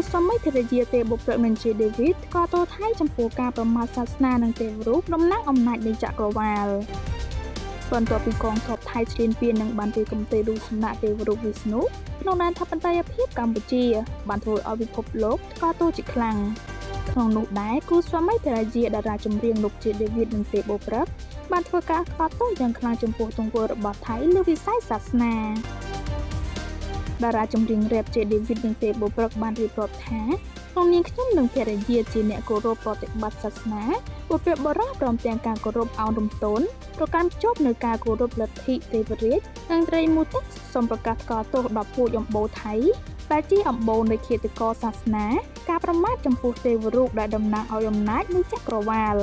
ស្វាមីភរិយាទេបុព្វមិនជាដេវីតក៏ទោសថៃចំពោះការប្រមាថសាសនានិងទេវរូបតំណាងអំណាចនៃចក្រវាលបន្ទាប់ពីកងទ័ពថៃឈ្លានពាននិងបានវាយកំទេរូបសំណាកទេវរូបវិស្ណុក្នុងដែនធិបតេយ្យភាពកម្ពុជាបានធ្វើឲ្យពិភពលោកក៏ទោសជាខ្លាំងក្នុងនោះដែរគូស្វាមីភរិយាតារាចម្រៀងលោកជាដេវីតនិងទេបុព្វបានធ្វើការក្បត់ទោសយ៉ាងខ្លាំងចំពោះទង្វើរបស់ថៃលើវិស័យសាសនាតារាចម្រៀងរ៉េបជាដេវីតនិងទេបុព្វបានរៀបរាប់ថាក្នុងនាមខ្ញុំនិងភរិយាជាអ្នកគោរពប្រតិបត្តិសាសនាបុព្វបុរសព្រមទាំងការគោរពអោនរំទោនប្រកាន់ភ្ជាប់នៅការគោរពលទ្ធិទេវរាជនិងត្រីមូទិសូមប្រកាសថ្កោលទោសដល់ពួកអំបូរថៃដែលជាអំបូរនៃឃាតករសាសនាការប្រមាថចំពោះទេវរូបដែលតំណាងឲ្យអំណាចនៃចក្រវាល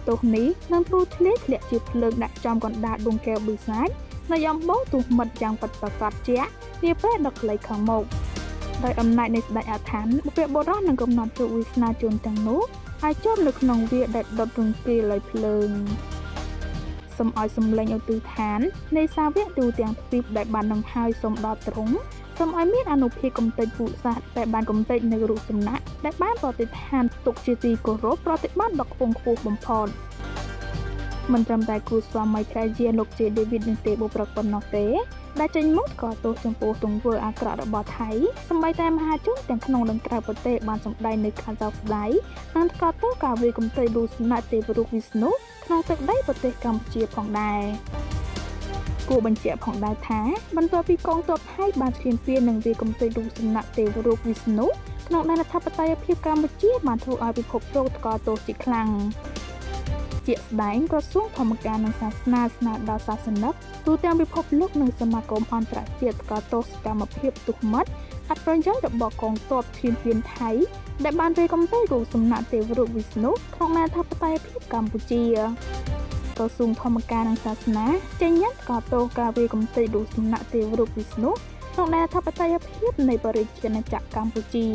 ទោសនេះនឹងព្រួយធ្លាក់ជាភ្លើងដាក់ចំកណ្ដាលដួងកែវបិសាចនៃអំបូរទូមិត្តយ៉ាងពិតប្រាកដជានាពេលដ៏ខ្លីខាងមុខដោយអំណាចនៃស្ដេចអាថានបុព្វបុរសនឹងកំណត់ជោគវាសនាជនទាំងនោះឲ្យជាប់នៅក្នុងវាដែលដុតរង្គាលដោយភ្លើងសូមឲ្យសម្លេងឧទ្ទិដ្ឋាននៃសាវកទូទាំងទ្វីបដែលបាននឹងហើយសូមដល់ទ្រង់សូមឲ្យមានអនុភាពកំទេចពុសាសដែលបានកំទេចនៅរូបសំណាកដែលបានប្រតិឋានទុកជាទីគោរពប្រតិបត្តិដ៏ខ្ពង់ខ្ពស់បំផុតមិនត្រឹមតែគូស្វាមីភរិយាលោកជាដេវីតនិងទេបុព្វប៉ុណ្ណោះទេដែលចេញមុខក៏ទោសចំពោះទង្វើអាក្រក់របស់ថៃសម្បីតែមហាជនទាំងក្នុងនិងក្រៅប្រទេសបានសម្ដែងនៅការសោកស្ដាយនិងក៏ទោសការវាយកំទេចរូបសំណាកទេវរូបវិស្ណុក្នុងទឹកដីប្រទេសកម្ពុជាផងដែរគួរបញ្ជាក់ផងដែរថាបន្ទាប់ពីកងទ័ពថៃបានឈ្លានពាននិងវាយកំទេចរូបសំណាកទេវរូបវិស្ណុក្នុងដែនអធិបតេយ្យភាពកម្ពុជាបានធ្វើឲ្យពិភពលោកថ្កោលទោសជាខ្លាំងជាក់ស្ដែងក្រសួងធម្មការនិងសាសនាស្នើដល់សាសនិកទូទាំងពិភពលោកនិងសមាគមអន្តរជាតិថ្កោលទោសសកម្មភាពទុះមិត្តអត់ប្រយោជន៍របស់កងទ័ពឈ្លានពានថៃដែលបានវាយកំទេចរូបសំណាកទេវរូបវិស្ណុក្នុងដែនអធិបតេយ្យភាពកម្ពុជាក្រសួងធម្មការនិងសាសនាចេញញត្តិថ្កោលទោសការវាយកំទេចរូបសំណាកទេវរូបវិស្ណុក្នុងដែនអធិបតេយ្យភាពនៃប្រជាណាចក្រកម្ពុជា